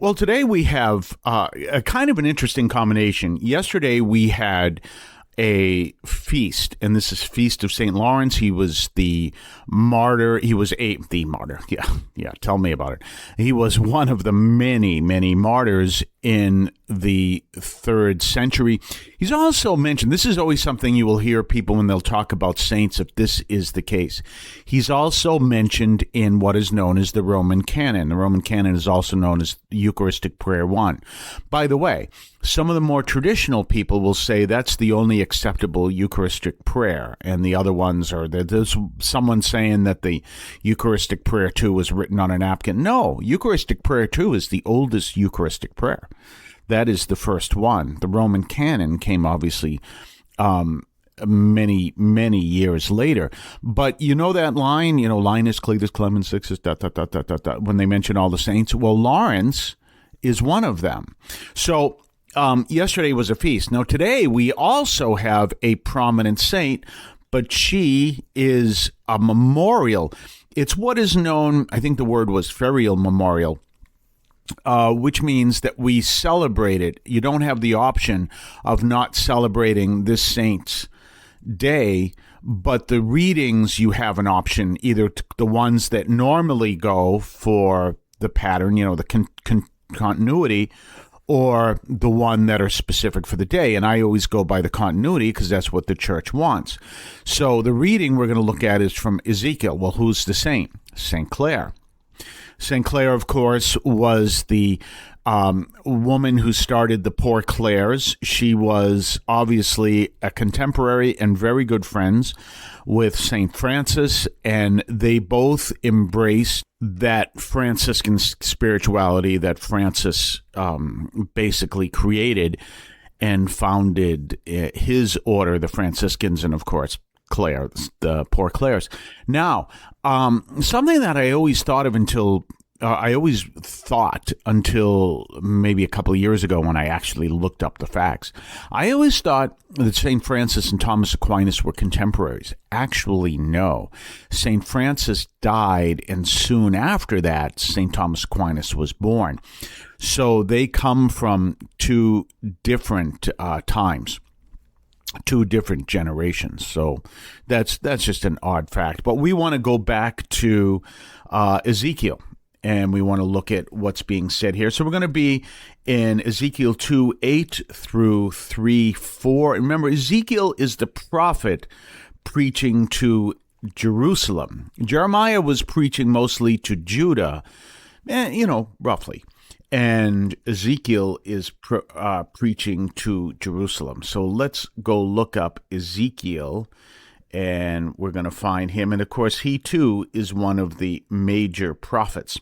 Well, today we have a kind of an interesting combination. Yesterday we had a feast, and this is Feast of St. Lawrence. He was the martyr. He was the martyr. Yeah, tell me about it. He was one of the many, many martyrs in the 3rd century. He's also mentioned, this is always something you will hear people when they'll talk about saints, if this is the case. He's also mentioned in what is known as the Roman canon. The Roman canon is also known as Eucharistic Prayer 1. By the way, some of the more traditional people will say that's the only acceptable Eucharistic prayer, and the other ones are, there's someone saying that the Eucharistic Prayer 2 was written on a napkin. No, Eucharistic Prayer 2 is the oldest Eucharistic prayer. That is the first one. The Roman canon came obviously many, many years later. But you know that line, Linus, Cletus, Clemens, Sixtus, ... when they mention all the saints? Well, Lawrence is one of them. So yesterday was a feast. Now, today we also have a prominent saint, but she is a memorial. It's what is known, I think the word was ferial memorial, which means that we celebrate it. You don't have the option of not celebrating this saint's day, but the readings, you have an option, either the ones that normally go for the pattern, the continuity, or the one that are specific for the day. And I always go by the continuity because that's what the church wants. So the reading we're going to look at is from Ezekiel. Well, who's the saint? St. Clare. St. Clare, of course, was the woman who started the Poor Clares. She was obviously a contemporary and very good friends with St. Francis, and they both embraced that Franciscan spirituality that Francis basically created and founded his order, the Franciscans, and of course, Clare, the Poor Clares. Now, something that I always thought until maybe a couple of years ago when I actually looked up the facts. I always thought that St. Francis and Thomas Aquinas were contemporaries. Actually, no. St. Francis died, and soon after that, St. Thomas Aquinas was born. So they come from two different times. 2 different generations. So that's just an odd fact. But we want to go back to Ezekiel, and we want to look at what's being said here. So we're going to be in Ezekiel 2:8 through 3:4. Remember, Ezekiel is the prophet preaching to Jerusalem. Jeremiah was preaching mostly to Judah, roughly. And Ezekiel is preaching to Jerusalem. So let's go look up Ezekiel, and we're going to find him. And of course, he too is one of the major prophets.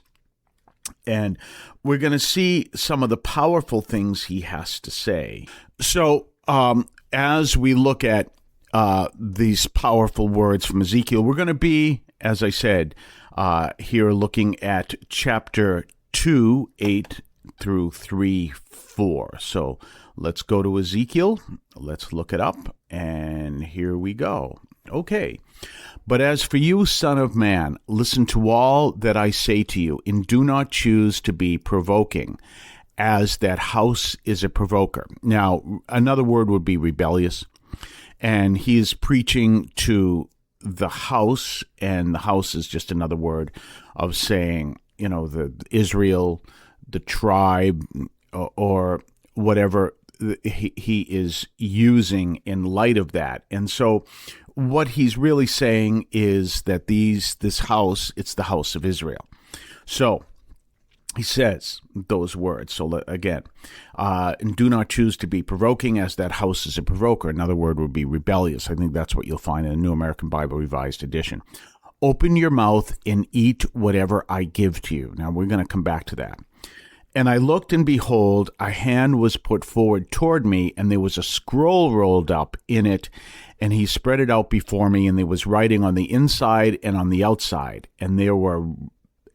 And we're going to see some of the powerful things he has to say. So as we look at these powerful words from Ezekiel, we're going to be, as I said, here looking at chapter 2:8 through 3:4. So let's go to Ezekiel. Let's look it up. And here we go. Okay. But as for you, son of man, listen to all that I say to you, and do not choose to be provoking, as that house is a provoker. Now, another word would be rebellious. And he is preaching to the house, and the house is just another word of saying, the Israel, the tribe, or whatever he is using in light of that. And so what he's really saying is that this house, it's the house of Israel. So he says those words. So again, and do not choose to be provoking, as that house is a provoker. Another word would be rebellious. I think that's what you'll find in the New American Bible Revised Edition. Open your mouth and eat whatever I give to you. Now, we're going to come back to that. And I looked, and behold, a hand was put forward toward me, and there was a scroll rolled up in it, and he spread it out before me, and there was writing on the inside and on the outside, and there were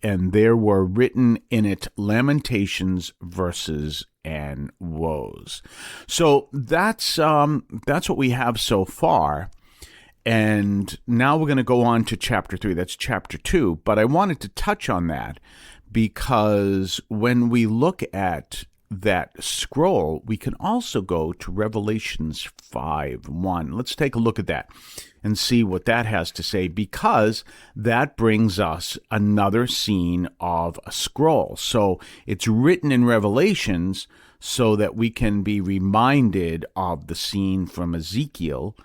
written in it lamentations, verses, and woes. So that's what we have so far. And now we're going to go on to chapter 3. That's chapter 2. But I wanted to touch on that because when we look at that scroll, we can also go to Revelations 5:1. Let's take a look at that and see what that has to say, because that brings us another scene of a scroll. So it's written in Revelations so that we can be reminded of the scene from Ezekiel.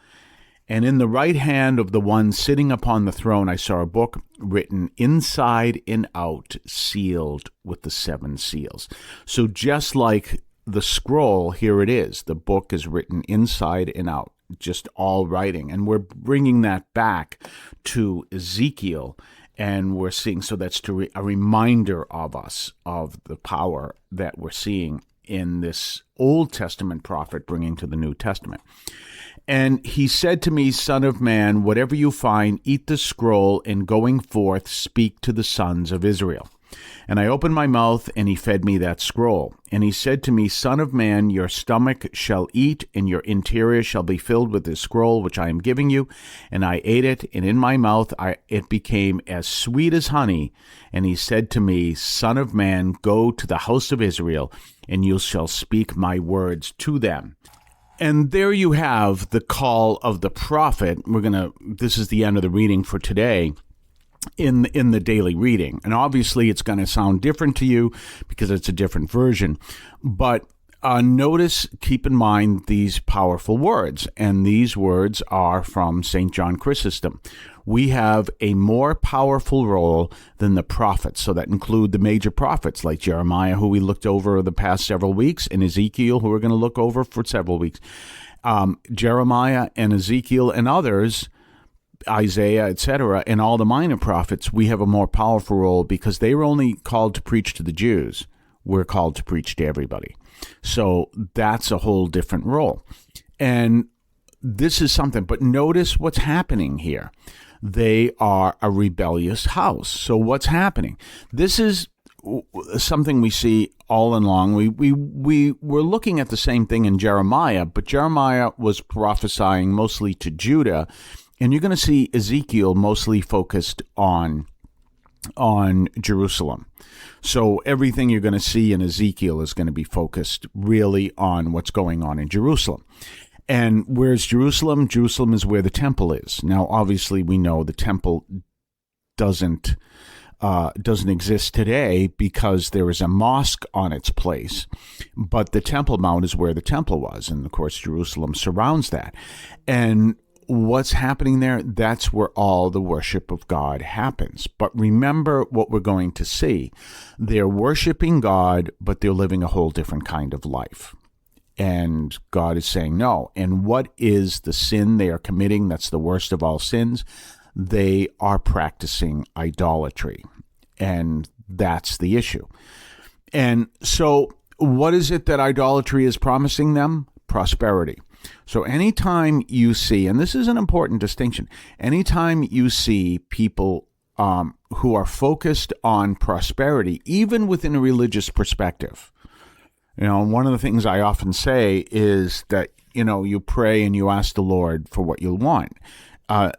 And in the right hand of the one sitting upon the throne, I saw a book written inside and out, sealed with the 7 seals. So just like the scroll, here it is. The book is written inside and out, just all writing. And we're bringing that back to Ezekiel, and we're seeing, so that's a reminder of us of the power that we're seeing in this Old Testament prophet bringing to the New Testament. And he said to me, Son of man, whatever you find, eat the scroll, and going forth speak to the sons of Israel. And I opened my mouth, and he fed me that scroll. And he said to me, Son of man, your stomach shall eat, and your interior shall be filled with this scroll which I am giving you. And I ate it, and in my mouth it became as sweet as honey. And he said to me, Son of man, go to the house of Israel, and you shall speak my words to them. And there you have the call of the prophet. This is the end of the reading for today in the daily reading. And obviously it's going to sound different to you because it's a different version. But notice, keep in mind these powerful words. And these words are from St. John Chrysostom. We have a more powerful role than the prophets. So that include the major prophets like Jeremiah, who we looked over the past several weeks, and Ezekiel, who we're going to look over for several weeks. Jeremiah and Ezekiel and others, Isaiah, etc., and all the minor prophets, we have a more powerful role because they were only called to preach to the Jews. We're called to preach to everybody. So that's a whole different role. And this is something, but notice what's happening here. They are a rebellious house. So what's happening? This is something we see all along. We're looking at the same thing in Jeremiah, but Jeremiah was prophesying mostly to Judah, and you're going to see Ezekiel mostly focused on Jerusalem. So everything you're going to see in Ezekiel is going to be focused really on what's going on in Jerusalem. And where's Jerusalem? Jerusalem is where the temple is. Now, obviously, we know the temple doesn't exist today because there is a mosque on its place. But the Temple Mount is where the temple was. And, of course, Jerusalem surrounds that. And what's happening there? That's where all the worship of God happens. But remember what we're going to see. They're worshiping God, but they're living a whole different kind of life. And God is saying no. And what is the sin they are committing? That's the worst of all sins. They are practicing idolatry. And that's the issue. And so what is it that idolatry is promising them? Prosperity. So anytime you see, and this is an important distinction, anytime you see people who are focused on prosperity, even within a religious perspective, one of the things I often say is that, you pray and you ask the Lord for what you want.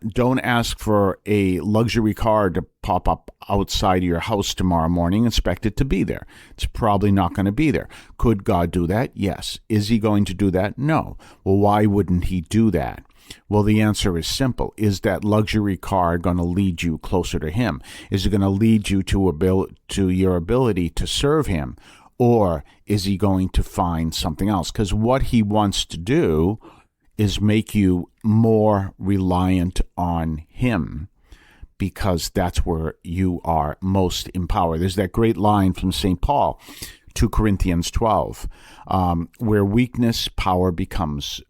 Don't ask for a luxury car to pop up outside your house tomorrow morning. Expect it to be there. It's probably not going to be there. Could God do that? Yes. Is he going to do that? No. Well, why wouldn't he do that? Well, the answer is simple. Is that luxury car going to lead you closer to him? Is it going to lead you to your ability to serve him? Or is he going to find something else? Because what he wants to do is make you more reliant on him, because that's where you are most empowered. There's that great line from St. Paul, 2 Corinthians 12, where in weakness, power becomes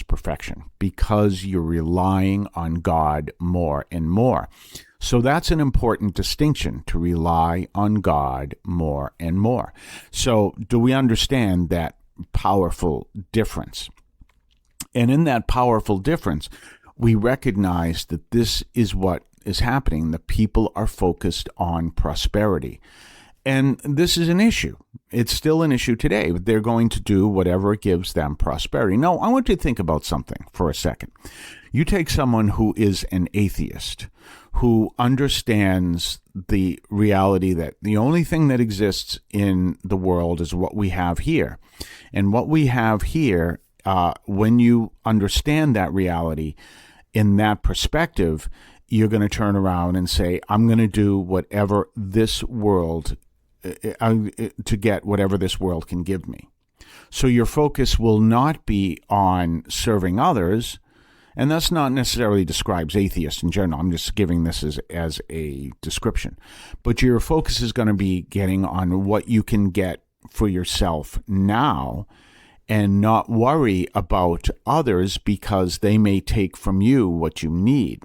perfection, because you're relying on God more and more. So that's an important distinction, to rely on God more and more. So do we understand that powerful difference? And in that powerful difference, we recognize that this is what is happening. The people are focused on prosperity. And this is an issue. It's still an issue today. They're going to do whatever gives them prosperity. No, I want you to think about something for a second. You take someone who is an atheist, who understands the reality that the only thing that exists in the world is what we have here. And what we have here, when you understand that reality in that perspective, you're going to turn around and say, I'm going to do whatever this world, to get whatever this world can give me. So your focus will not be on serving others. And that's not necessarily describes atheists in general. I'm just giving this as a description. But your focus is going to be getting on what you can get for yourself now and not worry about others because they may take from you what you need.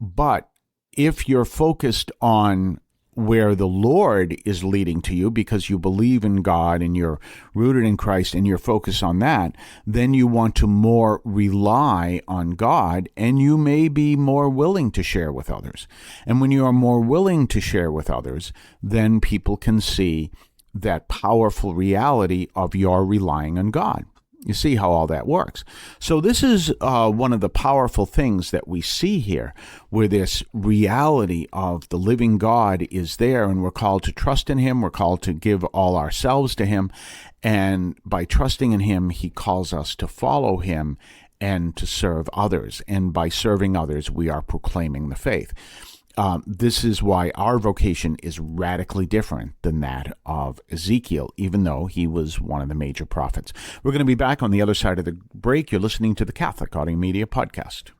But if you're focused on where the Lord is leading to you because you believe in God and you're rooted in Christ and you're focused on that, then you want to more rely on God and you may be more willing to share with others. And when you are more willing to share with others, then people can see that powerful reality of your relying on God. You see how all that works. So this is one of the powerful things that we see here, where this reality of the living God is there, and we're called to trust in him. We're called to give all ourselves to him. And by trusting in him, he calls us to follow him and to serve others. And by serving others, we are proclaiming the faith. This is why our vocation is radically different than that of Ezekiel, even though he was one of the major prophets. We're going to be back on the other side of the break. You're listening to the Catholic Audio Media Podcast.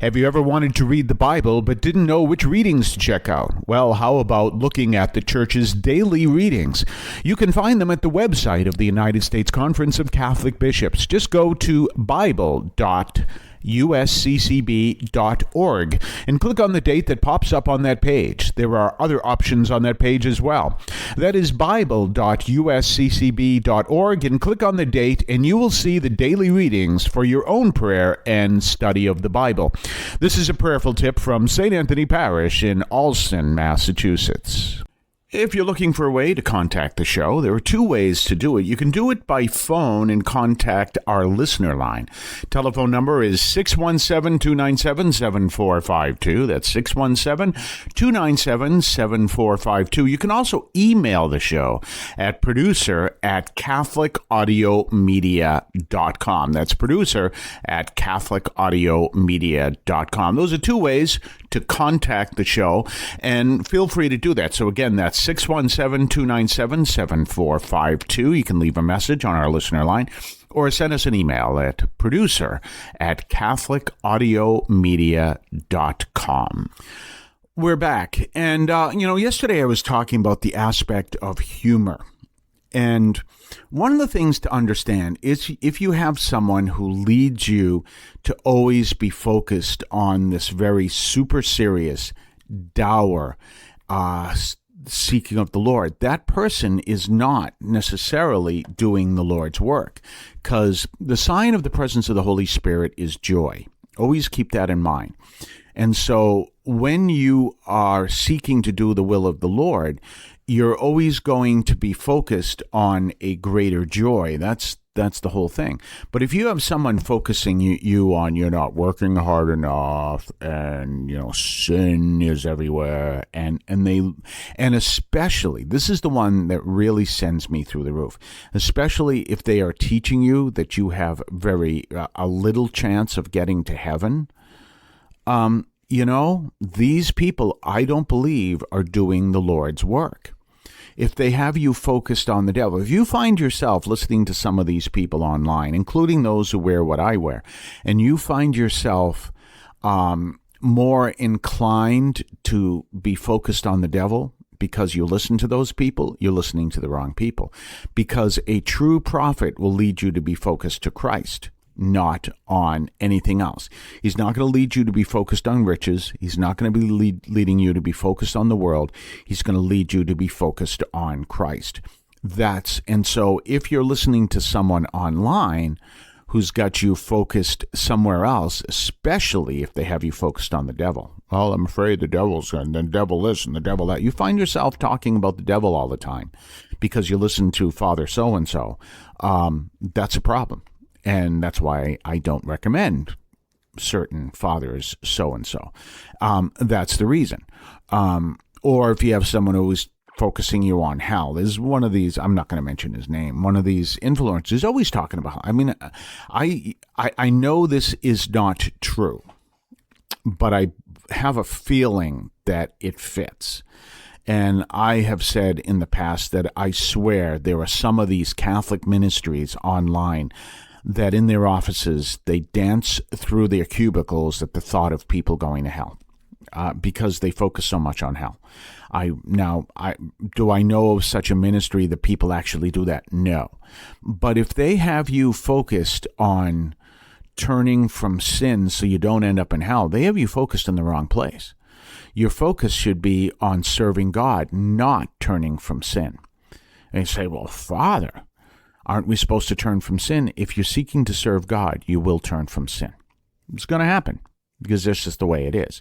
Have you ever wanted to read the Bible but didn't know which readings to check out? Well, how about looking at the Church's daily readings? You can find them at the website of the United States Conference of Catholic Bishops. Just go to bible.usccb.org and click on the date that pops up on that page. There are other options on that page as well. That is bible.usccb.org, and click on the date and you will see the daily readings for your own prayer and study of the Bible. This is a prayerful tip from St. Anthony Parish in Allston, Massachusetts. If you're looking for a way to contact the show, there are two ways to do it. You can do it by phone and contact our listener line. Telephone number is 617-297-7452. That's 617-297-7452. You can also email the show at producer@catholicaudiomedia.com. That's producer@catholicaudiomedia.com. Those are two ways to contact the show, and feel free to do that. So again, that's 617-297-7452. You can leave a message on our listener line or send us an email at producer@catholicaudiomedia.com. We're back. And, yesterday I was talking about the aspect of humor. And one of the things to understand is if you have someone who leads you to always be focused on this very super serious, dour seeking of the Lord, that person is not necessarily doing the Lord's work, because the sign of the presence of the Holy Spirit is joy. Always keep that in mind. And so when you are seeking to do the will of the Lord, you're always going to be focused on a greater joy. That's the whole thing. But if you have someone focusing you on you're not working hard enough, and sin is everywhere, and especially, this is the one that really sends me through the roof, especially if they are teaching you that you have a little chance of getting to heaven. These people, I don't believe, are doing the Lord's work. If they have you focused on the devil, if you find yourself listening to some of these people online, including those who wear what I wear, and you find yourself more inclined to be focused on the devil because you listen to those people, you're listening to the wrong people. Because a true prophet will lead you to be focused to Christ, not on anything else. He's not going to lead you to be focused on riches. He's not going to be leading you to be focused on the world. He's going to lead you to be focused on Christ. And so if you're listening to someone online who's got you focused somewhere else, especially if they have you focused on the devil, well, I'm afraid the devil's and the devil this and the devil that. You find yourself talking about the devil all the time because you listen to Father so-and-so. That's a problem. And that's why I don't recommend certain father is so-and-so. That's the reason. Or if you have someone who is focusing you on hell. There's one of these, I'm not going to mention his name, one of these influencers always talking about, I mean, I know this is not true, but I have a feeling that it fits. And I have said in the past that I swear there are some of these Catholic ministries online that in their offices, they dance through their cubicles at the thought of people going to hell. Because they focus so much on hell. Do I know of such a ministry that people actually do that? No. But if they have you focused on turning from sin so you don't end up in hell, they have you focused in the wrong place. Your focus should be on serving God, not turning from sin. And you say, well, Father, aren't we supposed to turn from sin? If you're seeking to serve God, you will turn from sin. It's going to happen. Because that's just the way it is.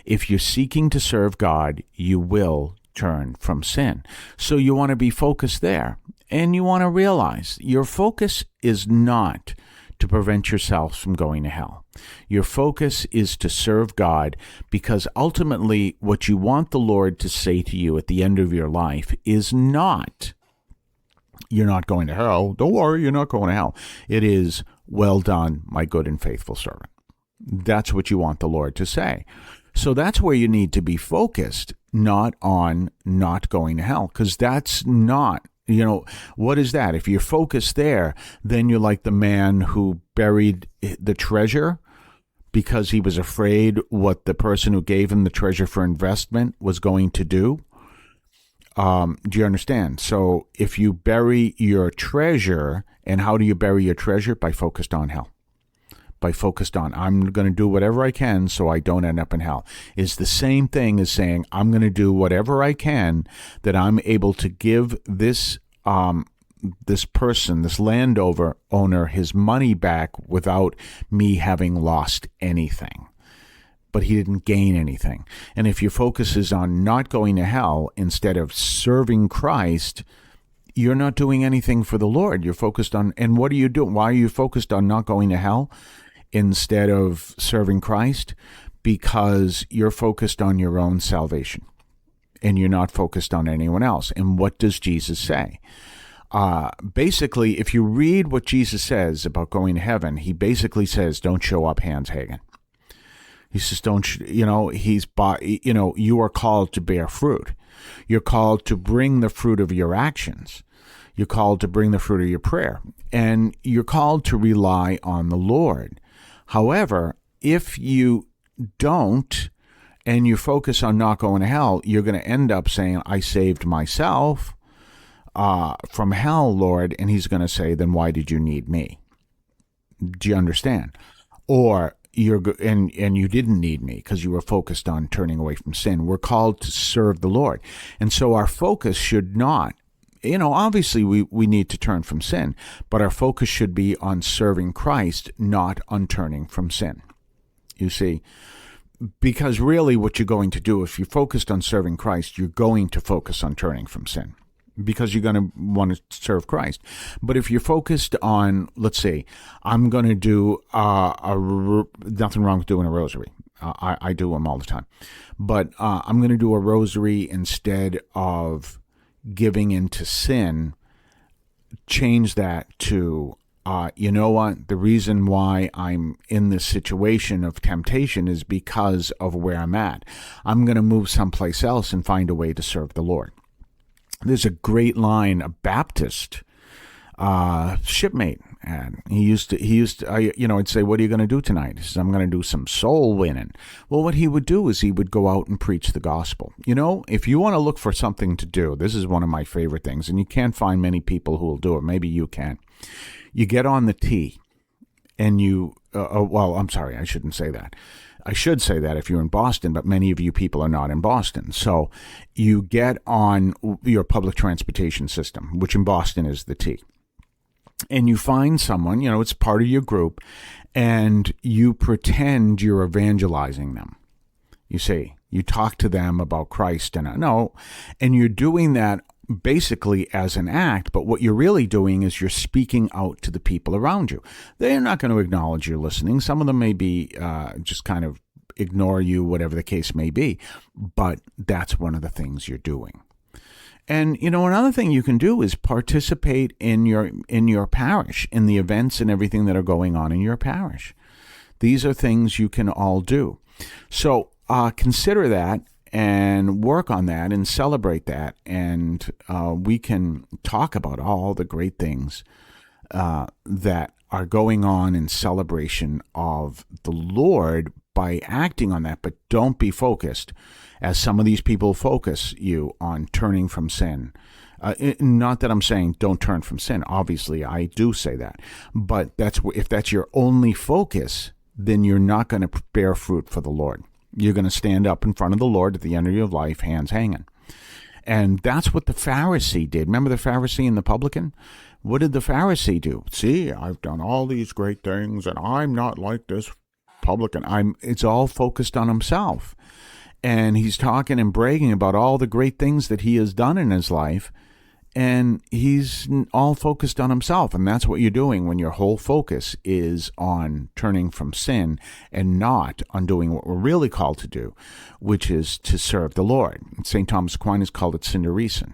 If you're seeking to serve God, you will turn from sin. So you want to be focused there. And you want to realize your focus is not to prevent yourself from going to hell. Your focus is to serve God, because ultimately what you want the Lord to say to you at the end of your life is not, you're not going to hell. Don't worry, you're not going to hell. It is, well done, my good and faithful servant. That's what you want the Lord to say. So that's where you need to be focused, not on not going to hell, because that's not, what is that? If you're focused there, then you're like the man who buried the treasure because he was afraid what the person who gave him the treasure for investment was going to do. Do you understand? So if you bury your treasure, and how do you bury your treasure? By focused on hell. By focused on, I'm going to do whatever I can so I don't end up in hell, is the same thing as saying, I'm going to do whatever I can that I'm able to give this person, this landowner, his money back without me having lost anything. But he didn't gain anything. And if your focus is on not going to hell instead of serving Christ, you're not doing anything for the Lord. You're focused on, and what are you doing? Why are you focused on not going to hell instead of serving Christ? Because you're focused on your own salvation and you're not focused on anyone else. And what does Jesus say? Basically, if you read what Jesus says about going to heaven, he basically says, don't show up Hans Hagen. He says, you are called to bear fruit. You're called to bring the fruit of your actions. You're called to bring the fruit of your prayer. And you're called to rely on the Lord. However, if you don't, and you focus on not going to hell, you're going to end up saying, I saved myself from hell, Lord. And he's going to say, then why did you need me? Do you understand? Or you didn't need me because you were focused on turning away from sin. We're called to serve the Lord. And so our focus should not, obviously we need to turn from sin, but our focus should be on serving Christ, not on turning from sin. You see, because really what you're going to do, if you're focused on serving Christ, you're going to focus on turning from sin, because you're going to want to serve Christ. But if you're focused on, let's say, I'm going to do nothing wrong with doing a rosary. I do them all the time. But I'm going to do a rosary instead of giving into sin. Change that to, you know what? The reason why I'm in this situation of temptation is because of where I'm at. I'm going to move someplace else and find a way to serve the Lord. There's a great line, a Baptist shipmate, and he used to, I'd say, what are you going to do tonight? He says, I'm going to do some soul winning. Well, what he would do is he would go out and preach the gospel. If you want to look for something to do, this is one of my favorite things, and you can't find many people who will do it. Maybe you can. You get on the T, and I'm sorry, I shouldn't say that. I should say that if you're in Boston, but many of you people are not in Boston. So you get on your public transportation system, which in Boston is the T. And you find someone, it's part of your group, and you pretend you're evangelizing them. You see, you talk to them about Christ, and you're doing that basically as an act, but what you're really doing is you're speaking out to the people around you. They're not going to acknowledge you're listening. Some of them may be just kind of ignore you, whatever the case may be, but that's one of the things you're doing. And, another thing you can do is participate in your parish, in the events and everything that are going on in your parish. These are things you can all do. So consider that and work on that and celebrate that. And we can talk about all the great things that are going on in celebration of the Lord by acting on that. But don't be focused, as some of these people focus you on turning from sin. Not that I'm saying don't turn from sin. Obviously, I do say that. But if that's your only focus, then you're not going to bear fruit for the Lord. You're going to stand up in front of the Lord at the end of your life, hands hanging. And that's what the Pharisee did. Remember the Pharisee and the publican? What did the Pharisee do? See, I've done all these great things, and I'm not like this publican. It's all focused on himself. And he's talking and bragging about all the great things that he has done in his life. And he's all focused on himself. And that's what you're doing when your whole focus is on turning from sin and not on doing what we're really called to do, which is to serve the Lord. St. Thomas Aquinas called it synderesis.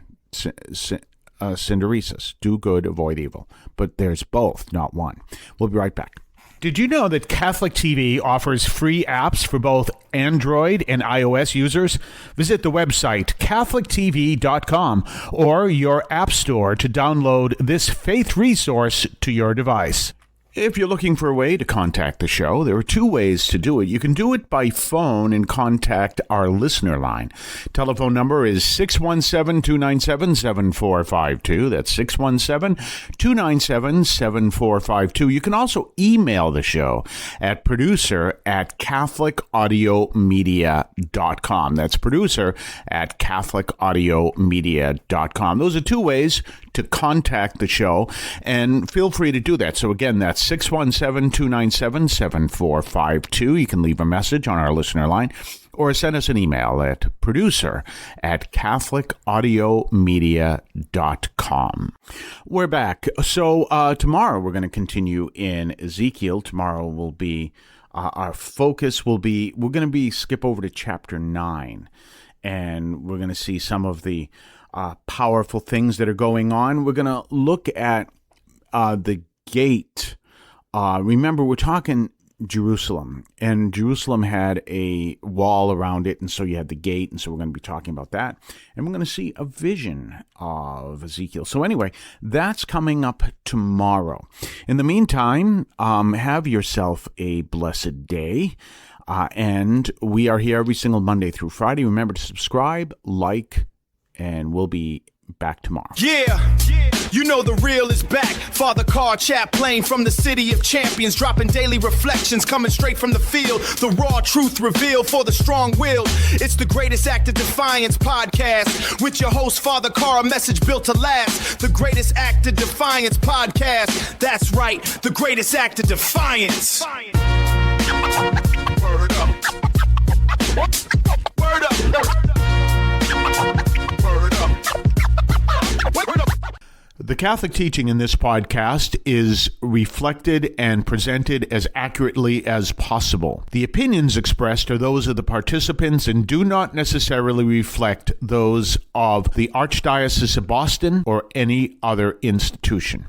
Do good, avoid evil. But there's both, not one. We'll be right back. Did you know that Catholic TV offers free apps for both Android and iOS users? Visit the website catholictv.com or your app store to download this faith resource to your device. If you're looking for a way to contact the show, there are two ways to do it. You can do it by phone and contact our listener line. Telephone number is 617-297-7452. That's 617-297-7452. You can also email the show at producer@catholicaudiomedia.com. That's producer@catholicaudiomedia.com. Those are two ways to contact the show, and feel free to do that. So again, that's 617-297-7452. You can leave a message on our listener line or send us an email at producer@catholicaudiomedia.com. We're back. So tomorrow we're going to continue in Ezekiel. Tomorrow will be, our focus will be, we're going to skip over to chapter 9, and we're going to see some of the powerful things that are going on. We're going to look at the gate. Remember, we're talking Jerusalem, and Jerusalem had a wall around it, and so you had the gate, and so we're going to be talking about that, and we're going to see a vision of Ezekiel. So anyway, that's coming up tomorrow. In the meantime, have yourself a blessed day. And we are here every single Monday through Friday. Remember to subscribe, like, and we'll be back tomorrow. Yeah. You know the real is back. Father Carr Chaplain from the city of champions, dropping daily reflections coming straight from the field. The raw truth revealed for the strong-willed. It's the Greatest Act of Defiance podcast with your host Father Carr, a message built to last. The Greatest Act of Defiance podcast. That's right, the Greatest Act of Defiance. Word up. Word up. Word up. Word up. The Catholic teaching in this podcast is reflected and presented as accurately as possible. The opinions expressed are those of the participants and do not necessarily reflect those of the Archdiocese of Boston or any other institution.